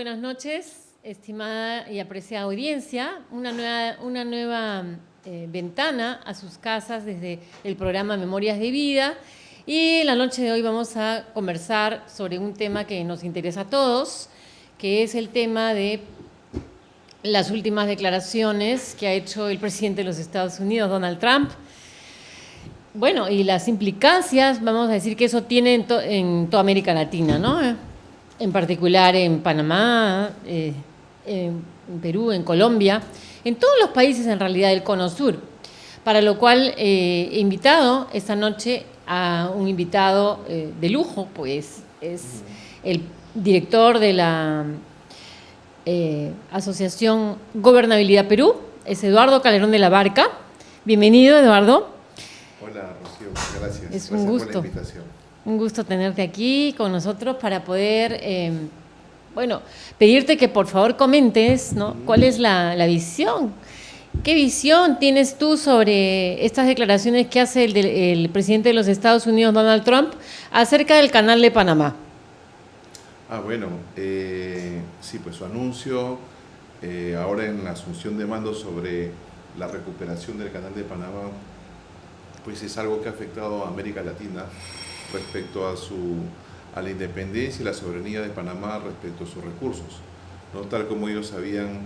buenas noches, estimada y apreciada audiencia. Una nueva ventana a sus casas desde el programa Memorias de Vida. Y en la noche de hoy vamos a conversar sobre un tema que nos interesa a todos, que es el tema de las últimas declaraciones que ha hecho el presidente de los Estados Unidos, Donald Trump. Bueno, y las implicancias, vamos a decir que eso tiene en toda América Latina, ¿no? En particular en Panamá, en Perú, en Colombia, en todos los países en realidad del Cono Sur, para lo cual he invitado esta noche a un invitado de lujo, pues es el director de la Asociación Gobernabilidad Perú, es Eduardo Calderón de la Barca. Bienvenido, Eduardo. Hola, Rocío, gracias. Es un gusto. Por la invitación. Un gusto tenerte aquí con nosotros para poder, pedirte que por favor comentes, ¿no? ¿Cuál es la visión? ¿Qué visión tienes tú sobre estas declaraciones que hace el presidente de los Estados Unidos, Donald Trump, acerca del Canal de Panamá? Sí, pues su anuncio ahora en la asunción de mando sobre la recuperación del Canal de Panamá, pues es algo que ha afectado a América Latina respecto a la independencia y la soberanía de Panamá respecto a sus recursos, ¿no? Tal como ellos habían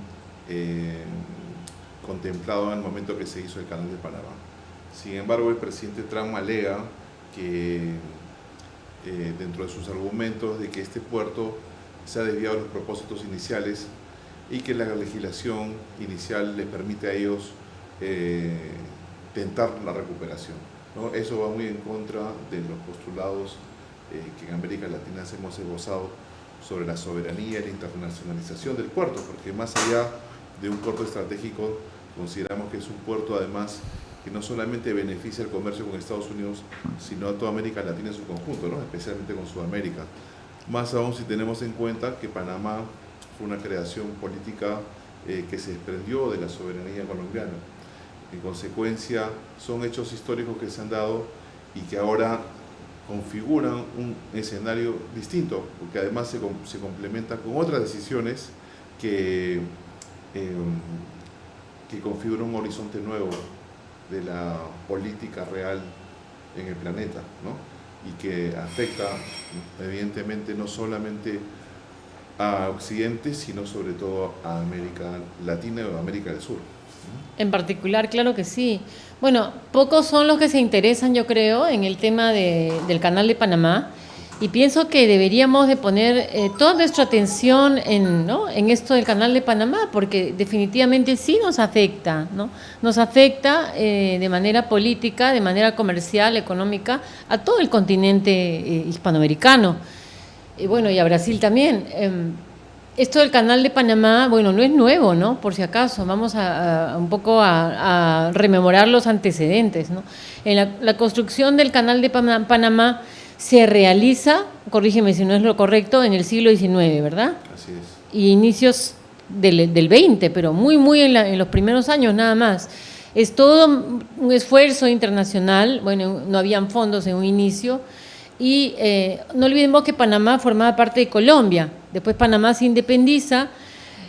contemplado en el momento que se hizo el Canal de Panamá. Sin embargo, el presidente Trump alega que dentro de sus argumentos de que este puerto se ha desviado de los propósitos iniciales y que la legislación inicial les permite a ellos tentar la recuperación, ¿no? Eso va muy en contra de los postulados que en América Latina hemos esbozado sobre la soberanía y la internacionalización del puerto, porque más allá de un puerto estratégico, consideramos que es un puerto además que no solamente beneficia el comercio con Estados Unidos, sino a toda América Latina en su conjunto, ¿no? Especialmente con Sudamérica. Más aún si tenemos en cuenta que Panamá fue una creación política que se desprendió de la soberanía colombiana. En consecuencia, son hechos históricos que se han dado y que ahora configuran un escenario distinto, porque además se complementa con otras decisiones que configuran un horizonte nuevo de la política real en el planeta, ¿no? Y que afecta evidentemente no solamente a Occidente, sino sobre todo a América Latina o América del Sur. En particular, claro que sí. Bueno, pocos son los que se interesan, yo creo, en el tema del Canal de Panamá, y pienso que deberíamos de poner toda nuestra atención en esto del Canal de Panamá, porque definitivamente sí nos afecta, ¿no? Nos afecta de manera política, de manera comercial, económica, a todo el continente hispanoamericano, y a Brasil también. Esto del Canal de Panamá, no es nuevo, ¿no? Por si acaso, vamos un poco a rememorar los antecedentes, ¿no? En la construcción del Canal de Panamá se realiza, corrígeme si no es lo correcto, en el siglo XIX, ¿verdad? Así es. Y inicios del XX, pero muy en los primeros años nada más. Es todo un esfuerzo internacional, no habían fondos en un inicio, y no olvidemos que Panamá formaba parte de Colombia. Después Panamá se independiza,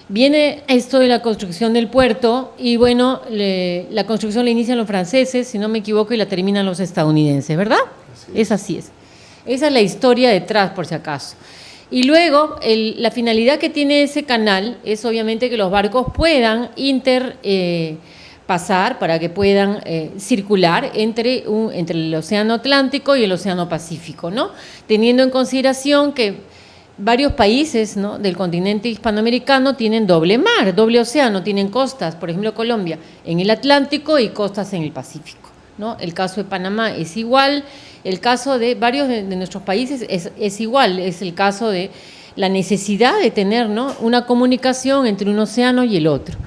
viene esto de la construcción del puerto y la construcción la inician los franceses, si no me equivoco, y la terminan los estadounidenses, ¿verdad? Así es. Esa es la historia detrás, por si acaso. Y luego, la finalidad que tiene ese canal es obviamente que los barcos puedan pasar para que puedan circular entre el Océano Atlántico y el Océano Pacífico, ¿no? Teniendo en consideración que varios países, ¿no?, del continente hispanoamericano tienen doble mar, doble océano, tienen costas, por ejemplo Colombia, en el Atlántico y costas en el Pacífico, ¿no? El caso de Panamá es igual, el caso de varios de nuestros países es igual, es el caso de la necesidad de tener, ¿no?, una comunicación entre un océano y el otro.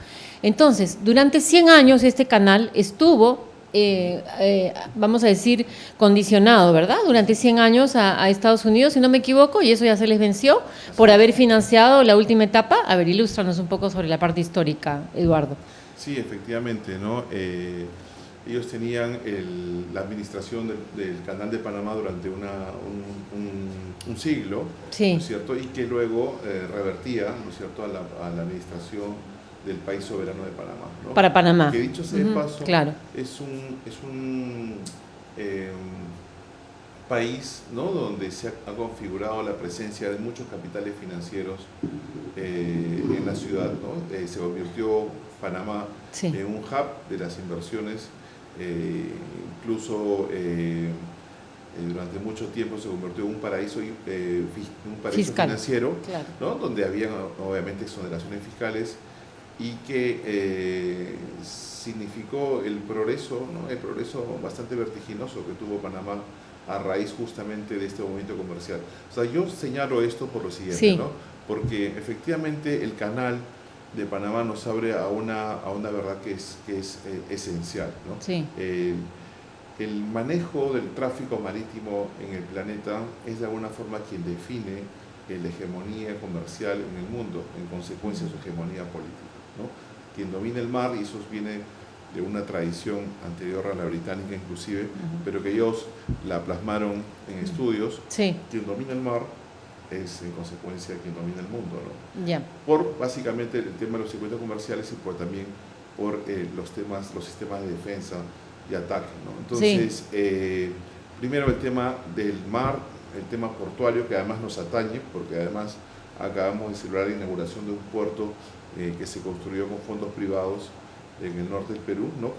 Entonces, durante 100 años este canal estuvo, vamos a decir, condicionado, ¿verdad? Durante 100 años a Estados Unidos, si no me equivoco, y eso ya se les venció por haber financiado la última etapa. A ver, ilústranos un poco sobre la parte histórica, Eduardo. Sí, efectivamente, ¿no? ellos tenían la administración del Canal de Panamá durante un siglo, Sí. ¿no es cierto? Y que luego revertía, ¿no es cierto?, a la administración del país soberano de Panamá, ¿no? Para Panamá. Que dicho sea de paso, claro. es un país, ¿no?, donde se ha configurado la presencia de muchos capitales financieros en la ciudad, ¿no? Se convirtió Panamá en un hub de las inversiones, incluso durante mucho tiempo se convirtió en un paraíso financiero, claro, ¿no?, donde había obviamente exoneraciones fiscales y que significó el progreso, ¿no?, el progreso bastante vertiginoso que tuvo Panamá a raíz justamente de este movimiento comercial. O sea, yo señalo esto por lo siguiente, ¿no?, porque efectivamente el canal de Panamá nos abre a una verdad que es esencial, ¿no? Sí. El manejo del tráfico marítimo en el planeta es de alguna forma quien define la hegemonía comercial en el mundo, en consecuencia su hegemonía política, ¿no? Quien domina el mar, y eso viene de una tradición anterior a la británica inclusive, pero que ellos la plasmaron en estudios, quien domina el mar es en consecuencia quien domina el mundo, ¿no? Por básicamente el tema de los circuitos comerciales y también por los sistemas de defensa y ataque, ¿no? Entonces, primero el tema del mar, el tema portuario, que además nos atañe, porque además acabamos de celebrar la inauguración de un puerto que se construyó con fondos privados en el norte del Perú, ¿no?,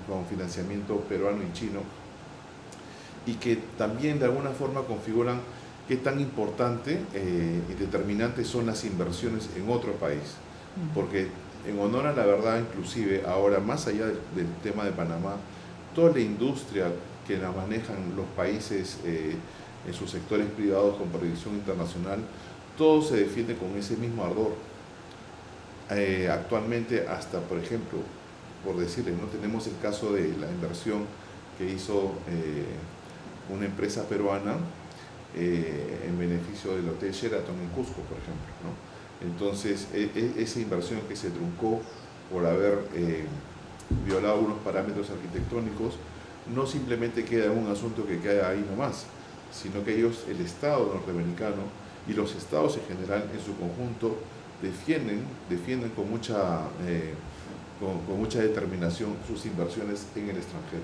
con financiamiento peruano y chino, y que también de alguna forma configuran qué tan importante y determinantes son las inversiones en otro país, porque en honor a la verdad, inclusive ahora, más allá del tema de Panamá, toda la industria que la manejan los países en sus sectores privados con proyección internacional, todo se defiende con ese mismo ardor. Actualmente hasta, por ejemplo, por decirles, ¿no?, tenemos el caso de la inversión que hizo una empresa peruana en beneficio del Hotel Sheraton en Cusco, por ejemplo, ¿no? Entonces, esa inversión que se truncó por haber violado algunos parámetros arquitectónicos, no simplemente queda en un asunto que queda ahí nomás, sino que ellos, el Estado norteamericano y los estados en general en su conjunto, defienden con mucha determinación sus inversiones en el extranjero.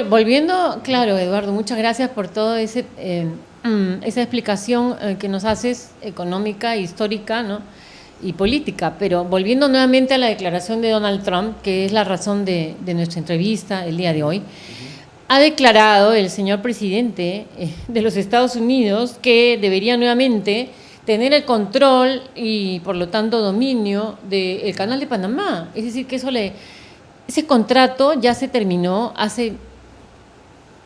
Volviendo, claro, Eduardo, muchas gracias por toda esa explicación que nos haces, económica, histórica, ¿no?, y política. Pero volviendo nuevamente a la declaración de Donald Trump, que es la razón de nuestra entrevista el día de hoy, ha declarado el señor presidente de los Estados Unidos que debería nuevamente tener el control y, por lo tanto, dominio del Canal de Panamá. Es decir, que ese contrato ya se terminó hace,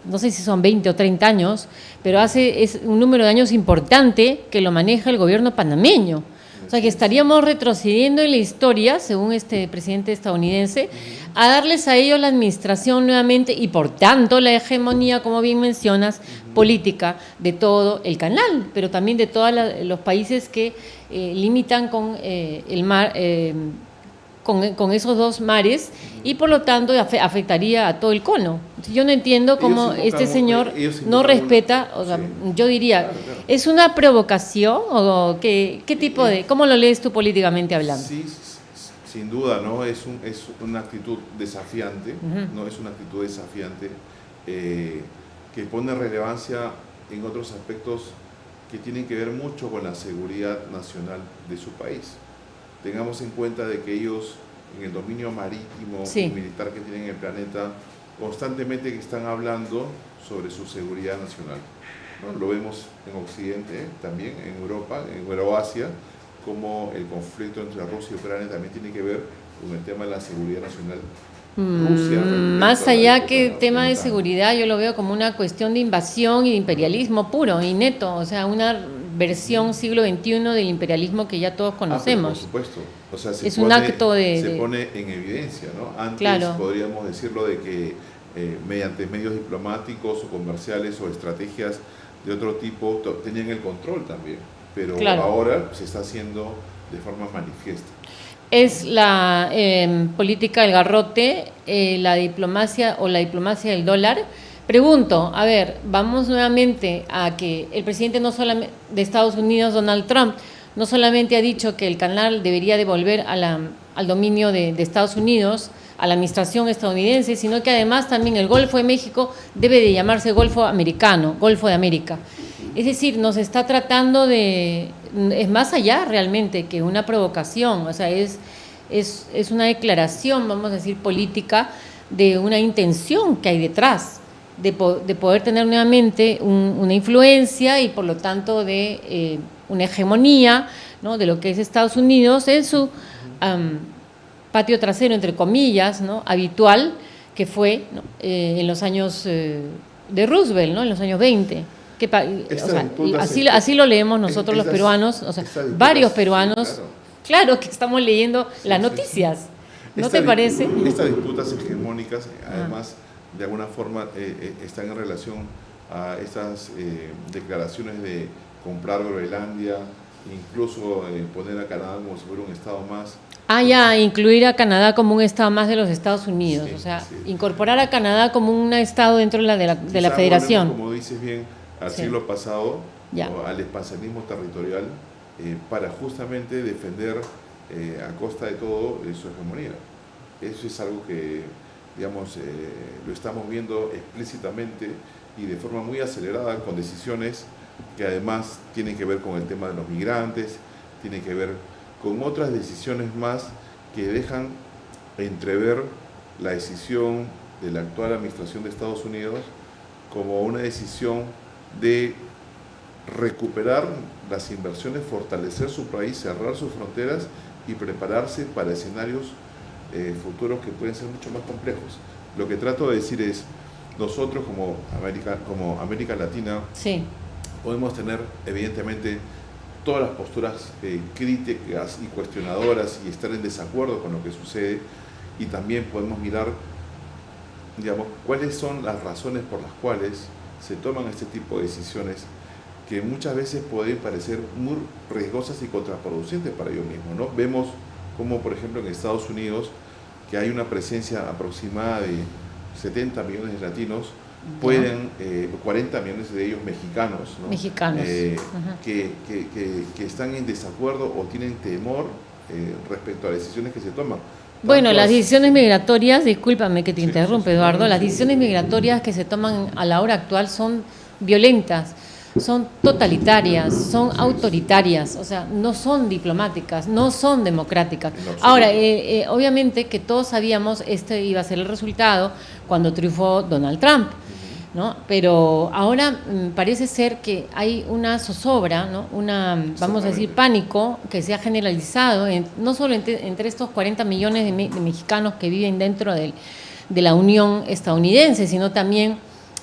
no sé si son 20 o 30 años, pero es un número de años importante que lo maneja el gobierno panameño. O sea, que estaríamos retrocediendo en la historia, según este presidente estadounidense, a darles a ellos la administración nuevamente y, por tanto, la hegemonía, como bien mencionas, política de todo el canal, pero también de todos los países que limitan con el mar, con esos dos mares, y por lo tanto afectaría a todo el cono. Yo no entiendo cómo este señor no respeta, o sea, yo diría, claro. ¿Es una provocación o qué tipo de, cómo lo lees tú políticamente hablando? Sí, sin duda, ¿no? Es una actitud desafiante, ¿no? Es una actitud desafiante que pone relevancia en otros aspectos que tienen que ver mucho con la seguridad nacional de su país. Tengamos en cuenta de que ellos, en el dominio marítimo y militar que tienen en el planeta, constantemente están hablando sobre su seguridad nacional, ¿no? Lo vemos en Occidente, también en Europa, en Euroasia, como el conflicto entre Rusia y Ucrania también tiene que ver con el tema de la seguridad nacional. Rusia, más allá que tema de seguridad, yo lo veo como una cuestión de invasión y de imperialismo puro y neto, o sea, una versión siglo XXI del imperialismo que ya todos conocemos. Por supuesto, o sea, es un acto se pone en evidencia, ¿no? Antes podríamos decirlo de que mediante medios diplomáticos o comerciales o estrategias de otro tipo tenían el control también, pero ahora se está haciendo de forma manifiesta. Es la política del garrote, la diplomacia o la diplomacia del dólar. Pregunto, a ver, vamos nuevamente a que el presidente no solamente de Estados Unidos, Donald Trump, no solamente ha dicho que el canal debería devolver al dominio de Estados Unidos, a la administración estadounidense, sino que además también el Golfo de México debe de llamarse Golfo Americano, Golfo de América. Es decir, nos está tratando de... es más allá realmente que una provocación, o sea, es una declaración, vamos a decir, política de una intención que hay detrás, de poder tener nuevamente una influencia y por lo tanto de una hegemonía, ¿no?, de lo que es Estados Unidos en su patio trasero, entre comillas, ¿no?, habitual, que fue, ¿no?, en los años de Roosevelt, ¿no?, en los años 20. O sea, así lo leemos nosotros los peruanos, o sea, varios peruanos, sí, claro que estamos leyendo las noticias, ¿no te parece? Estas disputas hegemónicas, además, de alguna forma están en relación a estas declaraciones de comprar Groenlandia, incluso poner a Canadá como si fuera un estado más. Ya, incluir a Canadá como un estado más de los Estados Unidos, Sí, o sea, sí. incorporar a Canadá como un estado dentro de la federación. Como dices bien, al siglo pasado, o al expansionismo territorial, para justamente defender a costa de todo su hegemonía. Eso es algo que, digamos, lo estamos viendo explícitamente y de forma muy acelerada, con decisiones que además tienen que ver con el tema de los migrantes, tienen que ver con otras decisiones más que dejan entrever la decisión de la actual administración de Estados Unidos como una decisión de recuperar las inversiones, fortalecer su país, cerrar sus fronteras y prepararse para escenarios futuros que pueden ser mucho más complejos. Lo que trato de decir es, nosotros como América Latina, sí, podemos tener evidentemente todas las posturas críticas y cuestionadoras y estar en desacuerdo con lo que sucede, y también podemos mirar, digamos, cuáles son las razones por las cuales se toman este tipo de decisiones que muchas veces pueden parecer muy riesgosas y contraproducentes para ellos mismos, ¿no? Vemos como, por ejemplo, en Estados Unidos, que hay una presencia aproximada de 70 millones de latinos, pueden 40 millones de ellos mexicanos, ¿no? Mexicanos. Que están en desacuerdo o tienen temor respecto a las decisiones que se toman. Bueno, las decisiones migratorias, discúlpame que te interrumpa, Eduardo, las decisiones migratorias que se toman a la hora actual son violentas, son totalitarias, son autoritarias, o sea, no son diplomáticas, no son democráticas. Ahora, obviamente que todos sabíamos este iba a ser el resultado cuando triunfó Donald Trump, ¿no? Pero ahora parece ser que hay una zozobra, ¿no?, vamos a decir, pánico que se ha generalizado, no solo entre estos 40 millones de mexicanos que viven dentro de la Unión estadounidense, sino también,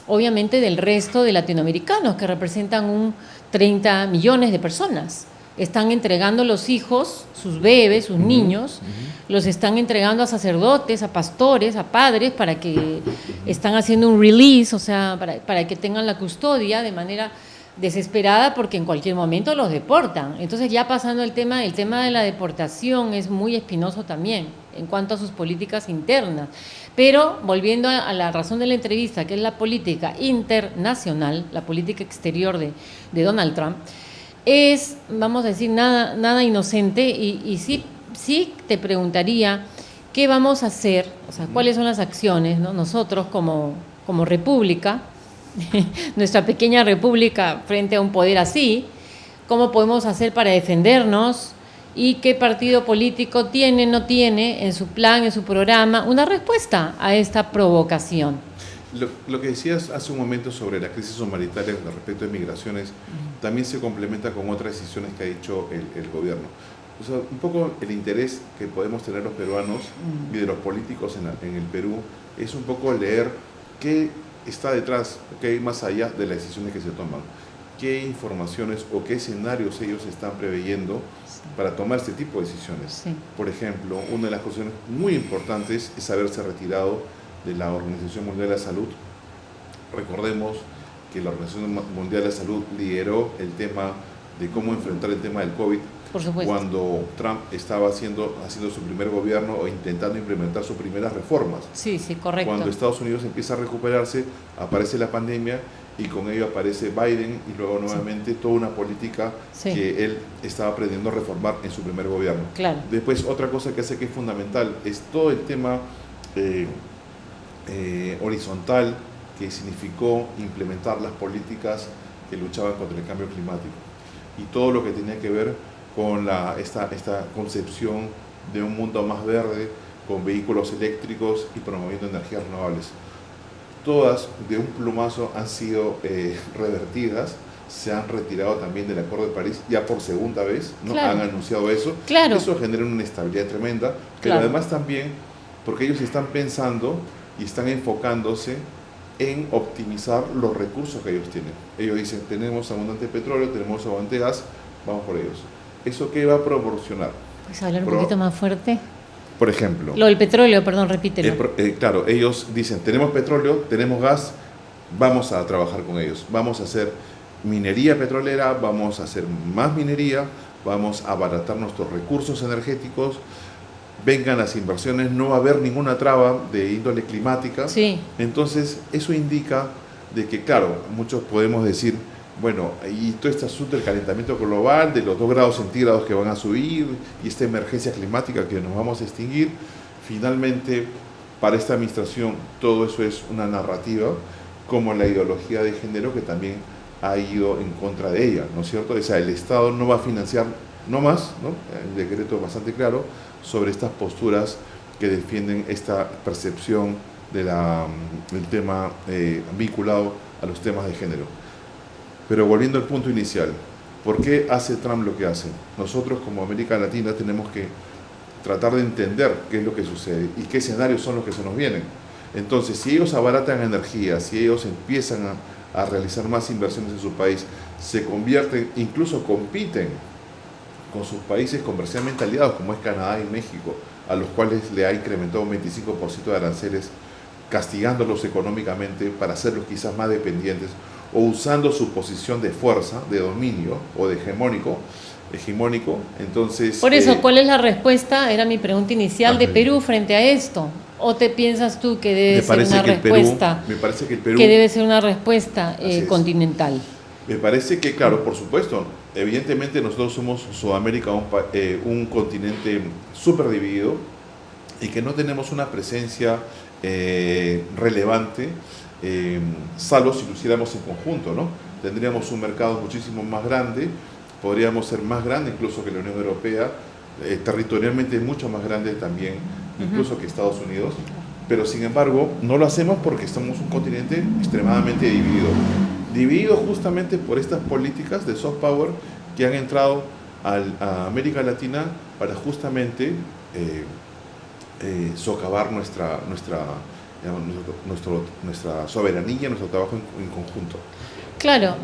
obviamente, del resto de latinoamericanos, que representan 30 millones de personas. Están entregando los hijos, sus bebés, sus niños, los están entregando a sacerdotes, a pastores, a padres, para que están haciendo un release, o sea, para que tengan la custodia de manera desesperada, porque en cualquier momento los deportan. Entonces, ya pasando el tema de la deportación es muy espinoso también en cuanto a sus políticas internas. Pero volviendo a la razón de la entrevista, que es la política internacional, la política exterior de Donald Trump, es, vamos a decir, nada inocente, y sí te preguntaría qué vamos a hacer, o sea, cuáles son las acciones, ¿no?, nosotros como república, nuestra pequeña república frente a un poder así, cómo podemos hacer para defendernos, y qué partido político no tiene en su plan, en su programa, una respuesta a esta provocación. Lo que decías hace un momento sobre la crisis humanitaria respecto de migraciones también se complementa con otras decisiones que ha hecho el gobierno. O sea, un poco el interés que podemos tener los peruanos y de los políticos en el Perú es un poco leer qué está detrás, qué hay más allá de las decisiones que se toman, qué informaciones o qué escenarios ellos están preveyendo para tomar este tipo de decisiones. Sí. Por ejemplo, una de las cuestiones muy importantes es haberse retirado de la Organización Mundial de la Salud. Recordemos que la Organización Mundial de la Salud lideró el tema de cómo enfrentar el tema del COVID. Por supuesto. Cuando Trump estaba haciendo su primer gobierno o intentando implementar sus primeras reformas. Sí, sí, correcto. Cuando Estados Unidos empieza a recuperarse, aparece la pandemia y con ello aparece Biden y luego nuevamente toda una política que él estaba pretendiendo reformar en su primer gobierno. Claro. Después, otra cosa que hace que es fundamental es todo el tema horizontal que significó implementar las políticas que luchaban contra el cambio climático y todo lo que tenía que ver con esta concepción de un mundo más verde, con vehículos eléctricos y promoviendo energías renovables. Todas de un plumazo han sido revertidas, se han retirado también del Acuerdo de París ya por segunda vez, ¿no? Han anunciado eso. Eso genera una inestabilidad tremenda, pero además también porque ellos están pensando y están enfocándose en optimizar los recursos que ellos tienen. Ellos dicen, tenemos abundante petróleo, tenemos abundante gas, vamos por ellos. ¿Eso qué va a proporcionar? ¿Puedes hablar un poquito más fuerte? Por ejemplo... Lo del petróleo, perdón, repítelo. Claro, ellos dicen, tenemos petróleo, tenemos gas, vamos a trabajar con ellos. Vamos a hacer minería petrolera, vamos a hacer más minería, vamos a abaratar nuestros recursos energéticos, vengan las inversiones, no va a haber ninguna traba de índole climática. Sí. Entonces, eso indica de que, claro, muchos podemos decir, bueno, y todo este asunto del calentamiento global, de los 2 grados centígrados que van a subir, y esta emergencia climática que nos vamos a extinguir, finalmente, para esta administración, todo eso es una narrativa, como la ideología de género que también ha ido en contra de ella, ¿no es cierto? O sea, el Estado no va a financiar, no más, ¿no? El decreto es bastante claro sobre estas posturas que defienden esta percepción del tema vinculado a los temas de género. Pero volviendo al punto inicial, ¿por qué hace Trump lo que hace? Nosotros como América Latina tenemos que tratar de entender qué es lo que sucede y qué escenarios son los que se nos vienen. Entonces, si ellos abaratan energía, si ellos empiezan a realizar más inversiones en su país, se convierten, incluso compiten con sus países comercialmente aliados, como es Canadá y México, a los cuales le ha incrementado un 25% de aranceles, castigándolos económicamente para hacerlos quizás más dependientes, o usando su posición de fuerza, de dominio o de hegemónico. Entonces, por eso, ¿cuál es la respuesta? Era mi pregunta inicial de Perú frente a esto. ¿O te piensas tú que debe ser una respuesta? Me parece que el Perú... Que debe ser una respuesta continental. Me parece que, claro, por supuesto, evidentemente nosotros somos Sudamérica, un continente súper dividido y que no tenemos una presencia relevante, salvo si lo hiciéramos en conjunto, ¿no? Tendríamos un mercado muchísimo más grande, podríamos ser más grande incluso que la Unión Europea, territorialmente mucho más grande también, incluso que Estados Unidos, pero sin embargo no lo hacemos porque somos un continente extremadamente dividido justamente por estas políticas de soft power que han entrado a América Latina para justamente socavar nuestra soberanía, nuestro trabajo en conjunto. Claro,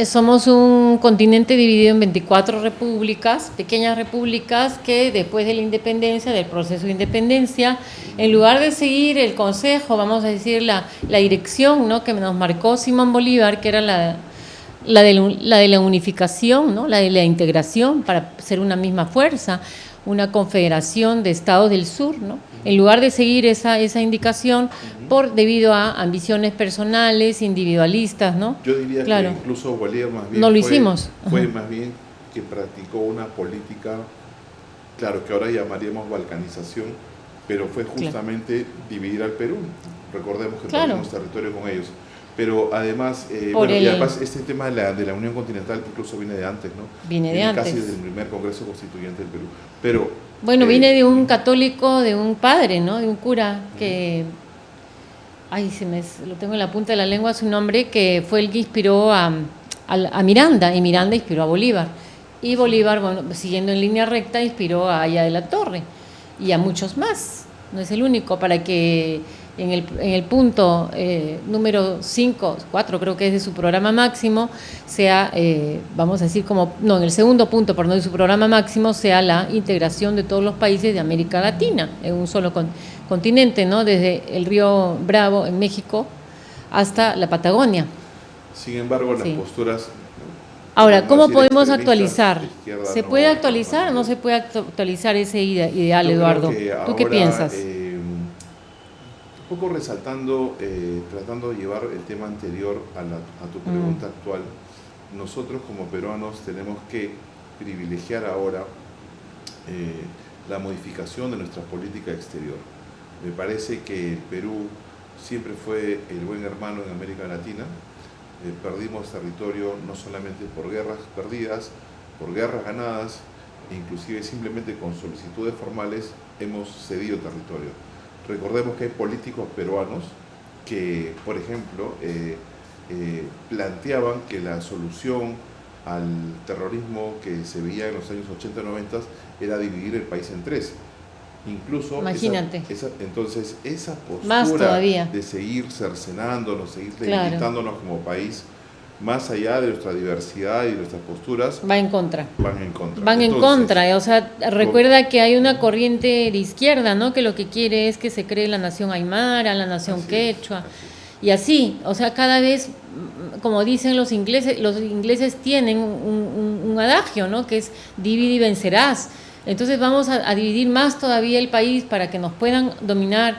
somos un continente dividido en 24 repúblicas, pequeñas repúblicas que después de la independencia, del proceso de independencia, en lugar de seguir el consejo, vamos a decir la dirección, ¿no?, que nos marcó Simón Bolívar, que era la de la unificación, ¿no?, la de la integración para ser una misma fuerza, una confederación de estados del sur, ¿no? En lugar de seguir esa indicación debido a ambiciones personales, individualistas, ¿no? Yo diría que incluso Bolívar más bien no lo hicimos. Fue más bien que practicó una política, claro, que ahora llamaríamos balcanización, pero fue justamente dividir al Perú. Recordemos que perdimos territorio con ellos. Pero además, y además este tema de la Unión Continental incluso viene de antes, ¿no? Viene de antes. Casi desde el primer Congreso Constituyente del Perú. Pero, bueno, viene de un católico, de un padre, ¿no?, de un cura que... lo tengo en la punta de la lengua su nombre, que fue el que inspiró a Miranda, y Miranda inspiró a Bolívar. Y Bolívar, bueno, siguiendo en línea recta, inspiró a Aya de la Torre y a muchos más. No es el único, para que en el punto número 4 creo que es de su programa máximo, sea, vamos a decir en el segundo punto, perdón, de su programa máximo, sea la integración de todos los países de América Latina en un solo continente, ¿no?, desde el río Bravo en México hasta la Patagonia. Sin embargo, las posturas Ahora, vamos a ¿cómo decir, podemos extremistas actualizar? de izquierda ¿Se no puede van actualizar o no se puede actualizar ese ideal, Yo creo Eduardo? que ¿Tú qué ahora, piensas? un poco resaltando, tratando de llevar el tema anterior a tu pregunta actual, nosotros como peruanos tenemos que privilegiar ahora la modificación de nuestra política exterior. Me parece que el Perú siempre fue el buen hermano en América Latina. Perdimos territorio no solamente por guerras perdidas, por guerras ganadas, e inclusive simplemente con solicitudes formales hemos cedido territorio. Recordemos que hay políticos peruanos que, por ejemplo, planteaban que la solución al terrorismo que se veía en los años 80-90 era dividir el país en tres. Incluso imagínate. Entonces esa Más postura todavía. de seguir cercenándonos, seguir Claro. debilitándonos como país, más allá de nuestra diversidad y de nuestras posturas, Va en contra. van en contra. Van en Entonces, contra, o sea, recuerda que hay una corriente de izquierda, ¿no? Que lo que quiere es que se cree la nación aymara, la nación quechua, y así, o sea, cada vez, como dicen los ingleses tienen un adagio, ¿no? Que es divide y vencerás. Entonces vamos a dividir más todavía el país para que nos puedan dominar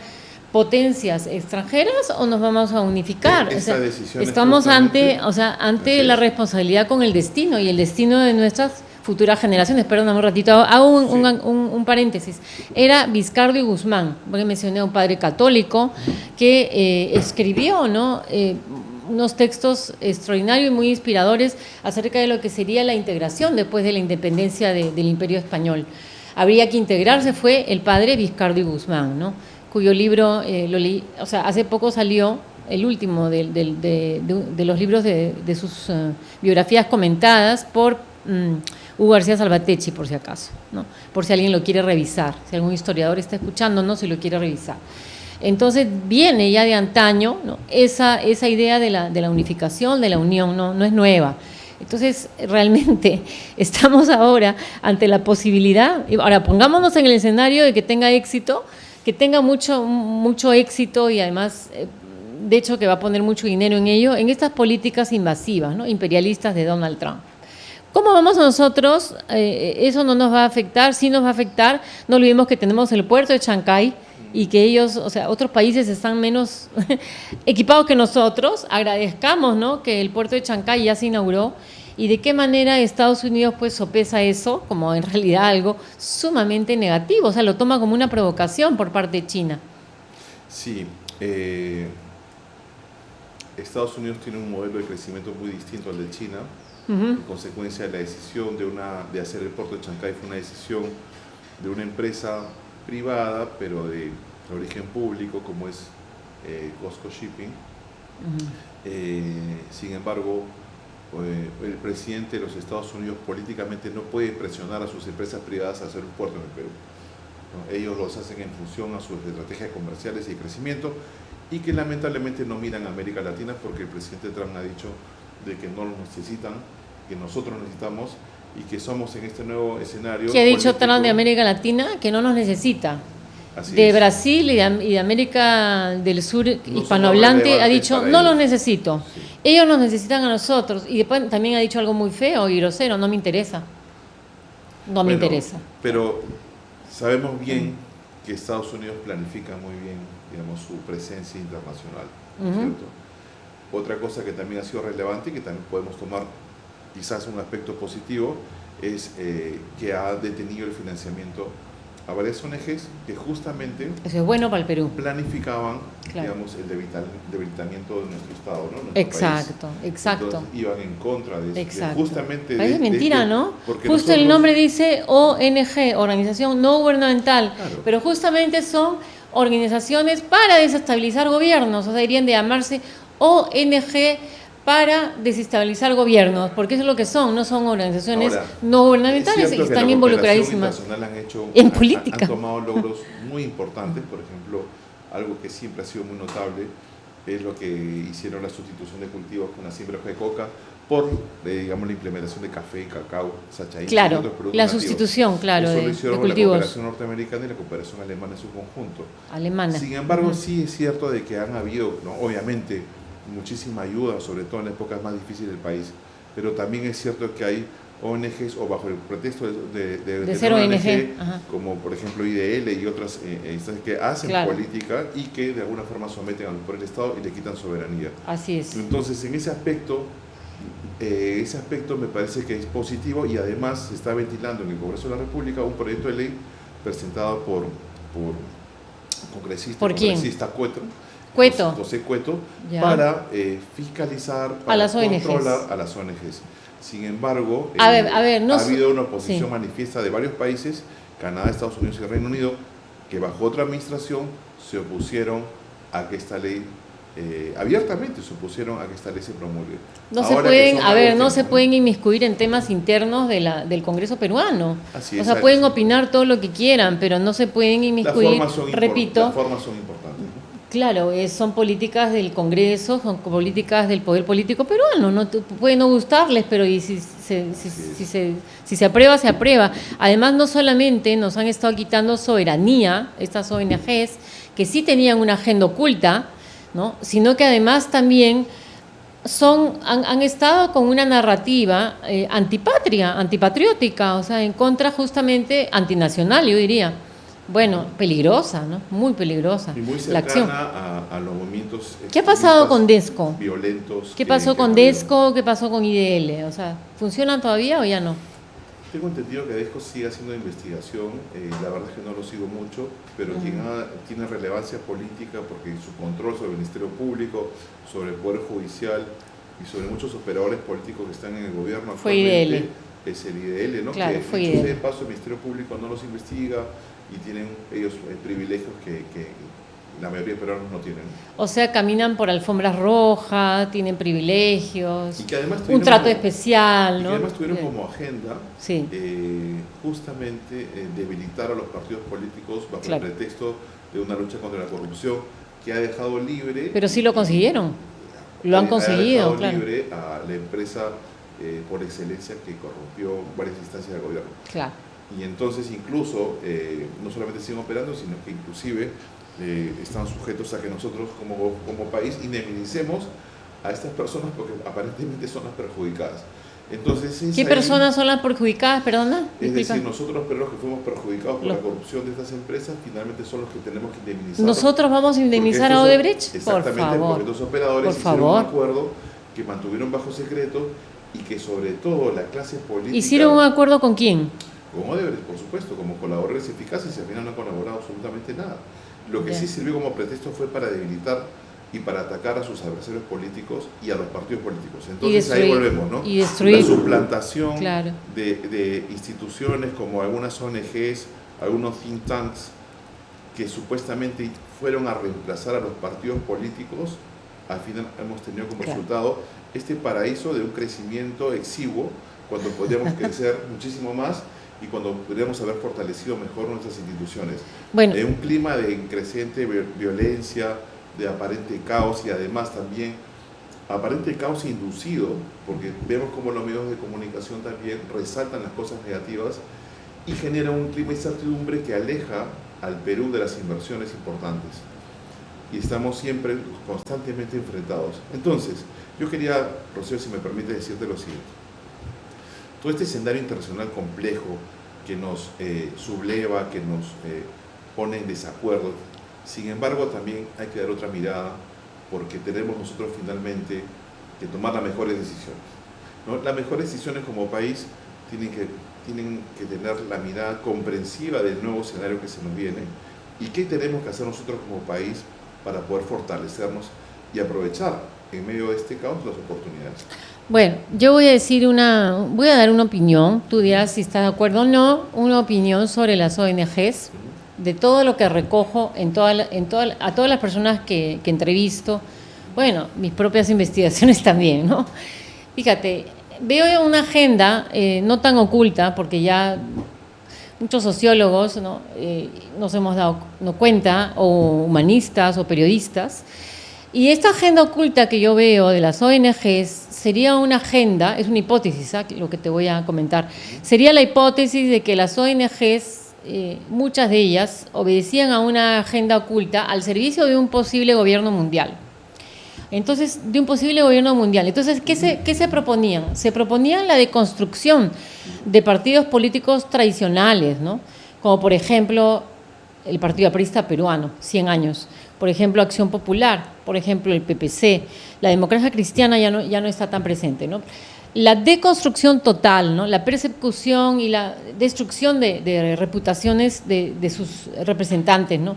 potencias extranjeras o nos vamos a unificar. O sea, estamos ante la responsabilidad con el destino y el destino de nuestras futuras generaciones. Perdóname un ratito, hago un paréntesis. Era Vizcardo y Guzmán, porque mencioné a un padre católico que escribió, ¿no? Unos textos extraordinarios y muy inspiradores acerca de lo que sería la integración después de la independencia del Imperio Español. Habría que integrarse, fue el padre Vizcardo y Guzmán, ¿no? Cuyo libro lo leí, o sea, hace poco salió el último de los libros de sus biografías comentadas por Hugo García Salvatecchi, por si acaso, ¿no? Por si alguien lo quiere revisar, si algún historiador está escuchándonos y lo quiere revisar. Entonces viene ya de antaño, ¿no? esa idea de la unificación, de la unión, no es nueva. Entonces realmente estamos ahora ante la posibilidad, ahora pongámonos en el escenario de que tenga éxito, que tenga mucho éxito y además, de hecho, que va a poner mucho dinero en ello, en estas políticas invasivas, ¿no? Imperialistas de Donald Trump. ¿Cómo vamos nosotros? Eso no nos va a afectar, sí nos va a afectar. No olvidemos que tenemos el puerto de Chancay y que ellos, o sea, otros países están menos equipados que nosotros. Agradezcamos, ¿no?, que el puerto de Chancay ya se inauguró. Y de qué manera Estados Unidos pues sopesa eso como en realidad algo sumamente negativo, o sea, lo toma como una provocación por parte de China. Sí, Estados Unidos tiene un modelo de crecimiento muy distinto al de China. En consecuencia, la decisión de hacer el puerto de Chancay fue una decisión de una empresa privada, pero de origen público, como es COSCO Shipping. Sin embargo, el presidente de los Estados Unidos políticamente no puede presionar a sus empresas privadas a hacer un puerto en el Perú, ¿no? Ellos los hacen en función a sus estrategias comerciales y de crecimiento, y que lamentablemente no miran a América Latina porque el presidente Trump ha dicho de que no lo necesitan, que nosotros necesitamos y que somos en este nuevo escenario. ¿Qué ha dicho Trump de América Latina? Que no nos necesita. Así de es. Brasil y de América del Sur hispanohablante ha dicho, no los necesito. Sí. Ellos nos necesitan a nosotros. Y después también ha dicho algo muy feo y grosero, no me interesa. No me interesa. Pero sabemos bien que Estados Unidos planifica muy bien, digamos, su presencia internacional, ¿cierto? Otra cosa que también ha sido relevante y que también podemos tomar quizás un aspecto positivo es que ha detenido el financiamiento a varias ONGs que justamente eso es bueno para el Perú, planificaban, digamos, el debilitamiento de nuestro Estado, ¿no? Nuestro exacto, país. exacto. Entonces, iban en contra de eso. De justamente parece mentira, ¿no? Justo nosotros, el nombre dice ONG, organización no gubernamental, claro, pero justamente son organizaciones para desestabilizar gobiernos, o sea, deberían de llamarse ONG para desestabilizar gobiernos, porque eso es lo que son, no son organizaciones no gubernamentales y están involucradísimas en política. Han tomado logros muy importantes, por ejemplo, algo que siempre ha sido muy notable es lo que hicieron la sustitución de cultivos con la siembra de coca por, digamos, la implementación de café, cacao, sachai, claro, y otros productos la nativos. sustitución, claro, eso de lo hicieron cultivos. La cooperación norteamericana y la cooperación alemana en su conjunto. Alemana. Sin embargo, sí es cierto de que han habido, ¿no?, obviamente, muchísima ayuda, sobre todo en las épocas más difíciles del país, pero también es cierto que hay ONGs o bajo el pretexto de ser una ONG, como por ejemplo IDL y otras instancias que hacen claro, política y que de alguna forma someten por el Estado y le quitan soberanía. así es. Entonces, en ese aspecto me parece que es positivo y además se está ventilando en el Congreso de la República un proyecto de ley presentado por congresista Cueto. José Cueto, Ya. para fiscalizar, para A las ONGs. controlar a las ONGs. Sin embargo, A ver, no ha habido una oposición sí. manifiesta de varios países, Canadá, Estados Unidos y Reino Unido, que bajo otra administración se opusieron a que esta ley, abiertamente se opusieron a que esta ley se promulgue. No Ahora se pueden, que son a ver, algo no que se no- pueden inmiscuir en temas internos del Congreso peruano. Así O es, sea, pueden opinar todo lo que quieran, pero no se pueden las inmiscuir, formas son repito, las formas son importantes, ¿no? claro, son políticas del Congreso, son políticas del poder político peruano, no puede no gustarles, pero y si se aprueba, se aprueba. Además, no solamente nos han estado quitando soberanía, estas ONGs, que sí tenían una agenda oculta, ¿no?, sino que además también han estado con una narrativa antipatriótica, o sea, en contra justamente antinacional, yo diría. Bueno, peligrosa, ¿no? Muy peligrosa. Y muy La acción. cercana a los movimientos ¿Qué ha pasado con extremistas, Desco? violentos. ¿Qué que- pasó que con ha habido. Desco? ¿Qué pasó con IDL? O sea, ¿funcionan todavía o ya no? Tengo entendido que Desco sigue haciendo investigación, la verdad es que no lo sigo mucho, pero quien tiene relevancia política porque su control sobre el Ministerio Público, sobre el Poder Judicial y sobre muchos operadores políticos que están en el gobierno Fue actualmente IDL. es el IDL, ¿no? Claro, que fue dicho IDL. sea de paso, el Ministerio Público no los investiga y tienen ellos privilegios que la mayoría de peruanos no tienen. O sea, caminan por alfombras rojas, tienen privilegios, Y que además un tuvieron trato como- especial, Y ¿no? que además tuvieron Bien. como agenda Sí. justamente debilitar a los partidos políticos bajo Claro. el pretexto de una lucha contra la corrupción que ha dejado libre. Pero sí lo consiguieron. Lo han conseguido, ha dejado claro. libre a la empresa por excelencia que corrompió varias instancias del gobierno. Claro. Y entonces incluso no solamente siguen operando, sino que inclusive están sujetos a que nosotros como país indemnicemos a estas personas porque aparentemente son las perjudicadas. Entonces, es ¿Qué ahí- personas son las perjudicadas? Perdona. Es Disculpa. decir, nosotros, pero los que fuimos perjudicados por Los- la corrupción de estas empresas, finalmente son los que tenemos que indemnizar. ¿Nosotros vamos a indemnizar a Odebrecht? Por Exactamente, favor. porque estos operadores Por hicieron favor. un acuerdo que mantuvieron bajo secreto y que sobre todo la clase política... ¿Hicieron un acuerdo con quién? Con Odebrecht, por supuesto, como colaboradores eficaces y al final no han colaborado absolutamente nada. Lo que Ya. sí sirvió como pretexto fue para debilitar y para atacar a sus adversarios políticos y a los partidos políticos. Entonces ahí destruir- volvemos, ¿no? y destruir. La suplantación Claro. de instituciones como algunas ONGs, algunos think tanks que supuestamente fueron a reemplazar a los partidos políticos, al final hemos tenido como Claro. resultado este paraíso de un crecimiento exiguo cuando podríamos crecer muchísimo más y cuando podríamos haber fortalecido mejor nuestras instituciones. Bueno, En un clima de creciente violencia, de aparente caos y además también aparente caos inducido, porque vemos como los medios de comunicación también resaltan las cosas negativas y genera un clima de incertidumbre que aleja al Perú de las inversiones importantes. Y estamos siempre constantemente enfrentados. Entonces, yo quería, Rocío, si me permite decirte lo siguiente. Todo este escenario internacional complejo que nos subleva, que nos pone en desacuerdo, sin embargo también hay que dar otra mirada porque tenemos nosotros finalmente que tomar las mejores decisiones, ¿no? Las mejores decisiones como país tienen que tener la mirada comprensiva del nuevo escenario que se nos viene y qué tenemos que hacer nosotros como país para poder fortalecernos y aprovechar en medio de este caos las oportunidades. bueno, yo voy a dar una opinión, tú dirás si estás de acuerdo o no, una opinión sobre las ONGs, de todo lo que recojo a todas las personas que entrevisto, bueno, mis propias investigaciones también, ¿no? Fíjate, veo una agenda no tan oculta, porque ya muchos sociólogos, ¿no? Nos hemos dado cuenta, o humanistas o periodistas, y esta agenda oculta que yo veo de las ONGs sería una agenda, es una hipótesis, ¿ah?, lo que te voy a comentar, sería la hipótesis de que las ONGs, muchas de ellas, obedecían a una agenda oculta al servicio de un posible gobierno mundial. Entonces, de un posible gobierno mundial. Entonces, ¿qué se proponían? Se proponían la deconstrucción de partidos políticos tradicionales, ¿no? Como por ejemplo el Partido Aprista Peruano, 100 años. Por ejemplo, Acción Popular, por ejemplo, el PPC. La democracia cristiana ya no está tan presente, ¿no? La deconstrucción total, ¿no? La persecución y la destrucción de reputaciones de sus representantes, ¿no?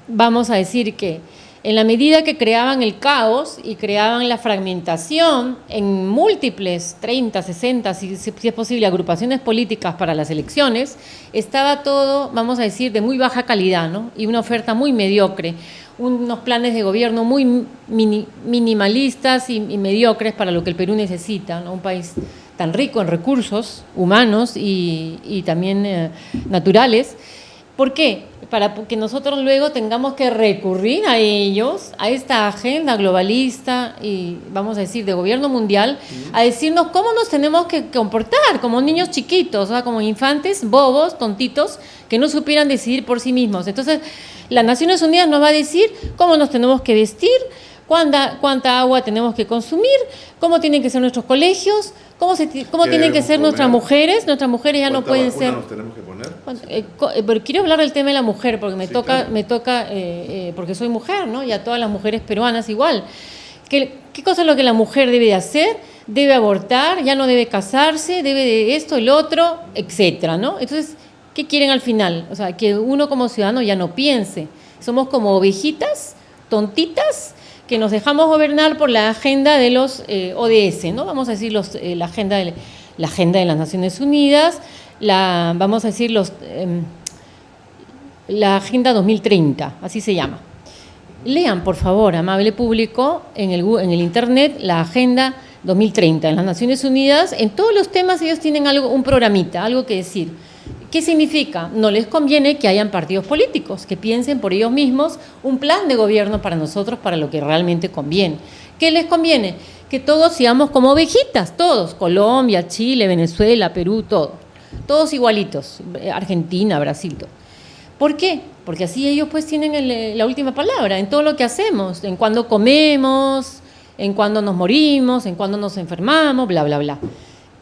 Vamos a decir que en la medida que creaban el caos y creaban la fragmentación en múltiples, 30, 60, si es posible, agrupaciones políticas para las elecciones, estaba todo, vamos a decir, de muy baja calidad, ¿no? Y una oferta muy mediocre, unos planes de gobierno muy minimalistas y mediocres para lo que el Perú necesita, ¿no? Un país tan rico en recursos humanos y también naturales. ¿Por qué? Para que nosotros luego tengamos que recurrir a ellos, a esta agenda globalista y, vamos a decir, de gobierno mundial, a decirnos cómo nos tenemos que comportar como niños chiquitos, o sea, como infantes, bobos, tontitos, que no supieran decidir por sí mismos. Entonces, las Naciones Unidas nos va a decir cómo nos tenemos que vestir, cuánta agua tenemos que consumir, cómo tienen que ser nuestros colegios, cómo tienen que ser nuestras mujeres ya no pueden ser. ¿Cuántas vacunas nos tenemos que poner? Pero quiero hablar del tema de la mujer porque me toca, claro. porque soy mujer, ¿no? Y a todas las mujeres peruanas igual. ¿Qué cosa es lo que la mujer debe de hacer? Debe abortar, ya no debe casarse, debe de esto, el otro, etcétera, ¿no? Entonces, ¿qué quieren al final? O sea, que uno como ciudadano ya no piense. Somos como ovejitas, tontitas, que nos dejamos gobernar por la agenda de los ODS, ¿no? Vamos a decir la agenda de las Naciones Unidas, vamos a decir la Agenda 2030, así se llama. Lean, por favor, amable público, en el Internet, la Agenda 2030 en las Naciones Unidas. En todos los temas ellos tienen un programita, algo que decir. ¿Qué significa? No les conviene que hayan partidos políticos, que piensen por ellos mismos un plan de gobierno para nosotros, para lo que realmente conviene. ¿Qué les conviene? Que todos seamos como ovejitas, todos, Colombia, Chile, Venezuela, Perú, todos igualitos, Argentina, Brasil, todo. ¿Por qué? Porque así ellos pues tienen la última palabra en todo lo que hacemos, en cuándo comemos, en cuándo nos morimos, en cuándo nos enfermamos, bla, bla, bla.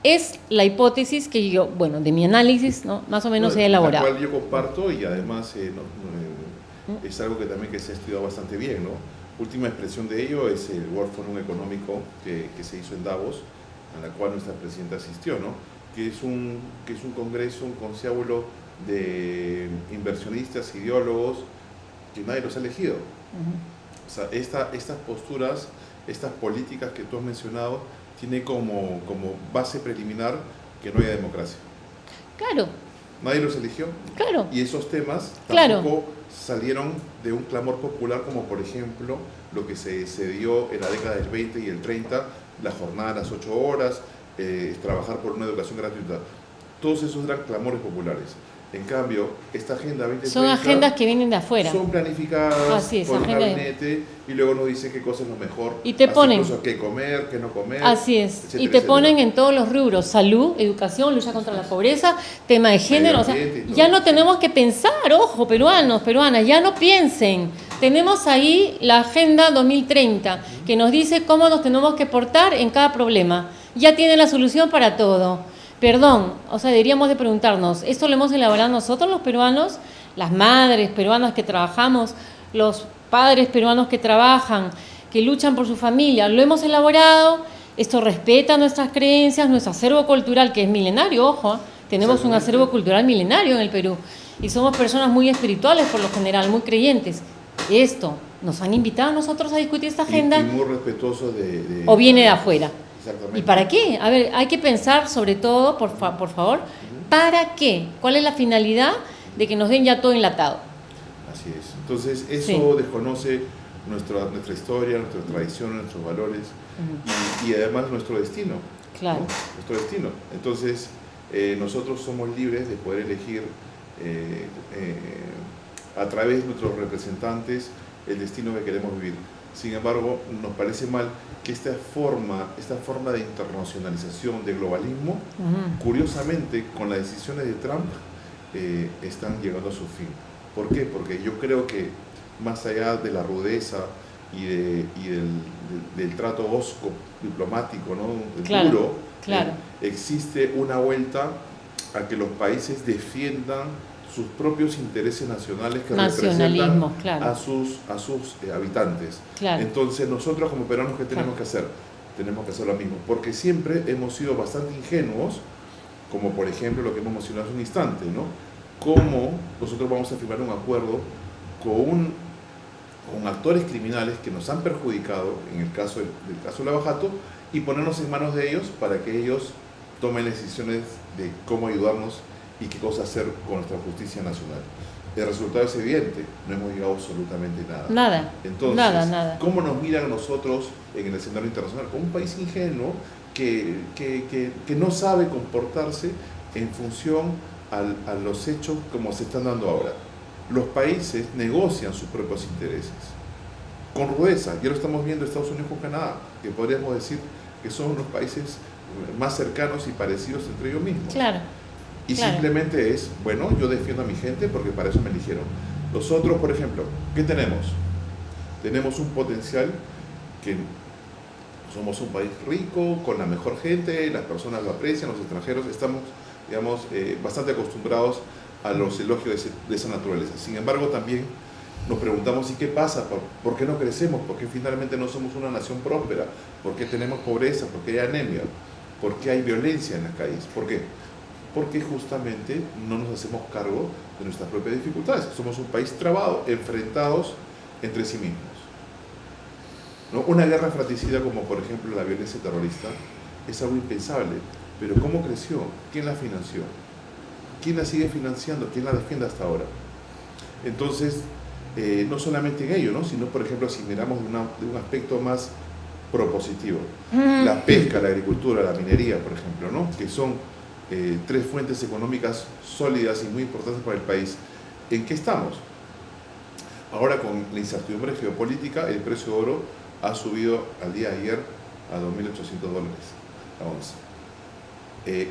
Es la hipótesis que yo, bueno, de mi análisis, ¿no? Más o menos he elaborado. La cual yo comparto y además es algo que también se ha estudiado bastante bien, ¿no? Última expresión de ello es el World Forum Económico que se hizo en Davos, a la cual nuestra presidenta asistió, ¿no? Que es un congreso, un conciliábulo de inversionistas, ideólogos, que nadie los ha elegido. O sea, estas posturas, estas políticas que tú has mencionado, tiene como base preliminar que no haya democracia. Claro. Nadie los eligió. Claro. Y esos temas tampoco salieron de un clamor popular, como por ejemplo lo que se dio en la década del 20 y el 30, la jornada de las 8 horas, trabajar por una educación gratuita. Todos esos eran clamores populares. En cambio, esta Agenda 2030 son agendas que vienen de afuera. Son planificadas por el gabinete y luego nos dice qué cosa es lo mejor. Y te ponen qué comer, qué no comer. Así es. Etcétera, y te ponen en todos los rubros: salud, educación, lucha contra la pobreza, tema de género. O sea, ya no tenemos que pensar, ojo, peruanos, peruanas, ya no piensen. Tenemos ahí la Agenda 2030 que nos dice cómo nos tenemos que portar en cada problema. Ya tiene la solución para todo. Perdón, o sea, deberíamos de preguntarnos, ¿esto lo hemos elaborado nosotros los peruanos? Las madres peruanas que trabajamos, los padres peruanos que trabajan, que luchan por su familia, ¿lo hemos elaborado? ¿Esto respeta nuestras creencias, nuestro acervo cultural, que es milenario, ojo? Tenemos un acervo cultural milenario en el Perú y somos personas muy espirituales por lo general, muy creyentes. Esto, ¿nos han invitado a nosotros a discutir esta agenda? Y muy respetuoso ¿O viene de afuera? Exactamente. ¿Y para qué? A ver, hay que pensar sobre todo, por favor, ¿para qué? ¿Cuál es la finalidad de que nos den ya todo enlatado? Así es. Entonces, eso desconoce nuestra historia, nuestra tradición, nuestros valores y además nuestro destino. Claro. ¿No? Nuestro destino. Entonces, nosotros somos libres de poder elegir a través de nuestros representantes el destino que queremos vivir. Sin embargo, nos parece mal que esta forma de internacionalización, de globalismo, curiosamente, con las decisiones de Trump, están llegando a su fin. ¿Por qué? Porque yo creo que más allá de la rudeza del trato hosco diplomático, ¿no? Claro, duro, claro. existe una vuelta a que los países defiendan sus propios intereses nacionales que representan claro. a sus habitantes. Claro. Entonces nosotros como peruanos, ¿qué tenemos que hacer? Tenemos que hacer lo mismo, porque siempre hemos sido bastante ingenuos, como por ejemplo lo que hemos mencionado hace un instante, ¿no? Cómo nosotros vamos a firmar un acuerdo con actores criminales que nos han perjudicado, en el caso del caso Lavajato, y ponernos en manos de ellos para que ellos tomen decisiones de cómo ayudarnos y qué cosa hacer con nuestra justicia nacional. El resultado es evidente, no hemos llegado absolutamente nada. Nada. Entonces, nada. ¿cómo nos miran a nosotros en el escenario internacional? Como un país ingenuo que no sabe comportarse en función a los hechos como se están dando ahora. Los países negocian sus propios intereses con rudeza. Ya lo estamos viendo Estados Unidos con Canadá, que podríamos decir que son los países más cercanos y parecidos entre ellos mismos. Claro. Y simplemente es, bueno, yo defiendo a mi gente porque para eso me eligieron. Nosotros, por ejemplo, ¿qué tenemos? Tenemos un potencial que somos un país rico, con la mejor gente, las personas lo aprecian, los extranjeros estamos, digamos, bastante acostumbrados a los elogios de esa naturaleza. Sin embargo, también nos preguntamos, ¿y qué pasa? ¿Por qué no crecemos? ¿Por qué finalmente no somos una nación próspera? ¿Por qué tenemos pobreza? ¿Por qué hay anemia? ¿Por qué hay violencia en las calles? ¿Por qué? Porque justamente no nos hacemos cargo de nuestras propias dificultades. Somos un país trabado, enfrentados entre sí mismos, ¿no? Una guerra fratricida como por ejemplo la violencia terrorista es algo impensable, pero ¿cómo creció? ¿Quién la financió? ¿Quién la sigue financiando? ¿Quién la defiende hasta ahora? Entonces, no solamente en ello, ¿no? Sino por ejemplo si miramos de un aspecto más propositivo, la pesca, la agricultura, la minería, por ejemplo, ¿no? Que son tres fuentes económicas sólidas y muy importantes para el país. ¿En qué estamos? Ahora con la incertidumbre geopolítica, el precio de oro ha subido al día de ayer a $2.800 la onza.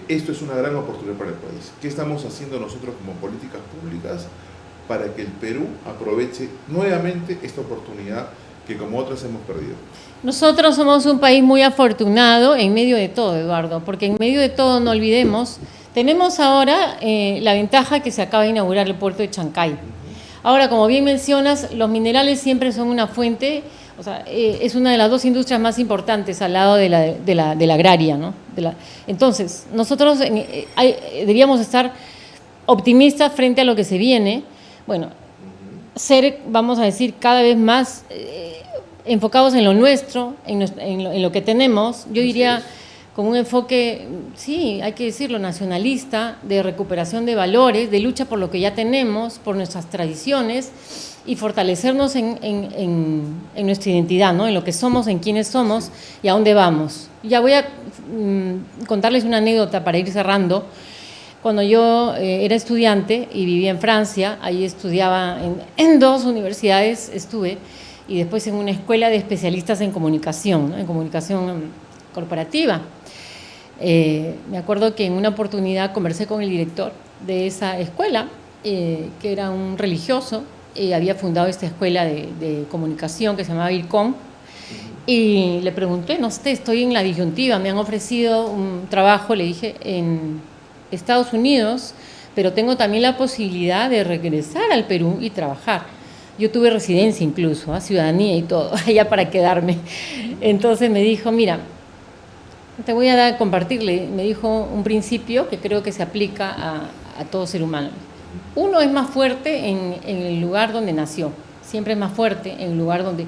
Esto es una gran oportunidad para el país. ¿Qué estamos haciendo nosotros como políticas públicas para que el Perú aproveche nuevamente esta oportunidad que como otras hemos perdido? Nosotros somos un país muy afortunado en medio de todo, Eduardo, porque en medio de todo, no olvidemos, tenemos ahora la ventaja que se acaba de inaugurar el puerto de Chancay. Ahora, como bien mencionas, los minerales siempre son una fuente, o sea, es una de las dos industrias más importantes al lado de la agraria, ¿no? Entonces, nosotros deberíamos estar optimistas frente a lo que se viene. Bueno, ser, vamos a decir, cada vez más enfocados en lo nuestro, en lo que tenemos. Yo diría con un enfoque, sí, hay que decirlo, nacionalista, de recuperación de valores, de lucha por lo que ya tenemos, por nuestras tradiciones y fortalecernos en nuestra identidad, ¿no? En lo que somos, en quiénes somos y a dónde vamos. Ya voy a contarles una anécdota para ir cerrando. Cuando yo era estudiante y vivía en Francia, ahí estudiaba en dos universidades, estuve, y después en una escuela de especialistas en comunicación, ¿no? En comunicación corporativa. Me acuerdo que en una oportunidad conversé con el director de esa escuela, que era un religioso, había fundado esta escuela de comunicación que se llamaba IRCOM, y le pregunté, no sé, estoy en la disyuntiva, me han ofrecido un trabajo, le dije, en Estados Unidos, pero tengo también la posibilidad de regresar al Perú y trabajar. Yo tuve residencia incluso, ciudadanía y todo, allá para quedarme. Entonces me dijo, mira, te voy a compartirle, me dijo un principio que creo que se aplica a todo ser humano. Uno es más fuerte en el lugar donde nació, siempre es más fuerte en el lugar donde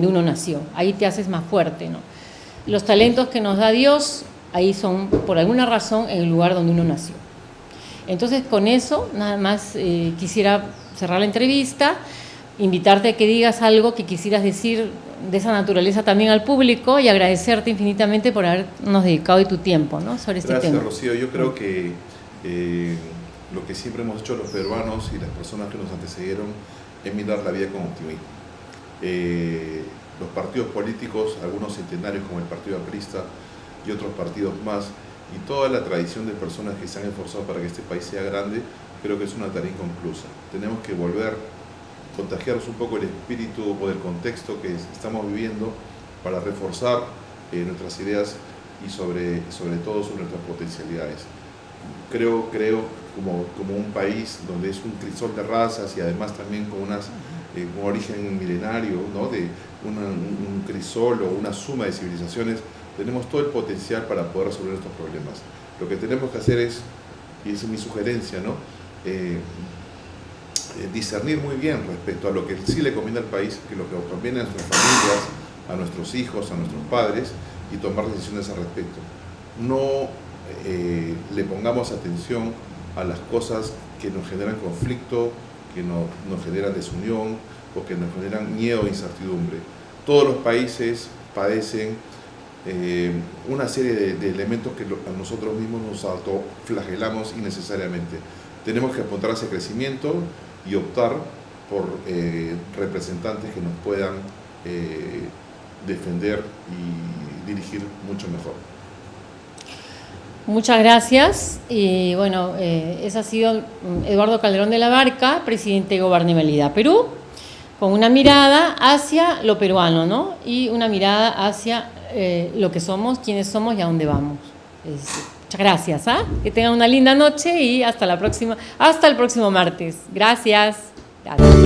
uno nació, ahí te haces más fuerte, ¿no? Los talentos que nos da Dios, ahí son por alguna razón en el lugar donde uno nació. Entonces con eso nada más quisiera cerrar la entrevista, invitarte a que digas algo que quisieras decir de esa naturaleza también al público y agradecerte infinitamente por habernos dedicado tu tiempo, ¿no? Sobre este tema. Gracias, Rocío. Yo creo que lo que siempre hemos hecho los peruanos y las personas que nos antecedieron es mirar la vida con optimismo. Los partidos políticos, algunos centenarios como el Partido Aprista y otros partidos más, y toda la tradición de personas que se han esforzado para que este país sea grande, creo que es una tarea inconclusa. Tenemos que volver contagiarnos un poco el espíritu o del contexto que estamos viviendo para reforzar nuestras ideas y sobre todo sobre nuestras potencialidades. Creo como un país donde es un crisol de razas y además también con un origen milenario, ¿no? De un crisol o una suma de civilizaciones, tenemos todo el potencial para poder resolver estos problemas. Lo que tenemos que hacer es, y esa es mi sugerencia, ¿no? Discernir muy bien respecto a lo que sí le conviene al país, que lo que conviene a nuestras familias, a nuestros hijos, a nuestros padres, y tomar decisiones al respecto. No le pongamos atención a las cosas que nos generan conflicto, que nos generan desunión o que nos generan miedo e incertidumbre. Todos los países padecen una serie de elementos que a nosotros mismos nos autoflagelamos innecesariamente. Tenemos que apuntar hacia crecimiento y optar por representantes que nos puedan defender y dirigir mucho mejor. Muchas gracias. Y bueno, ese ha sido Eduardo Calderón de la Barca, presidente de Gobernabilidad Perú, con una mirada hacia lo peruano, ¿no? Y una mirada hacia lo que somos, quiénes somos y a dónde vamos. Muchas gracias. Que tengan una linda noche y hasta la próxima, hasta el próximo martes. Gracias. Gracias.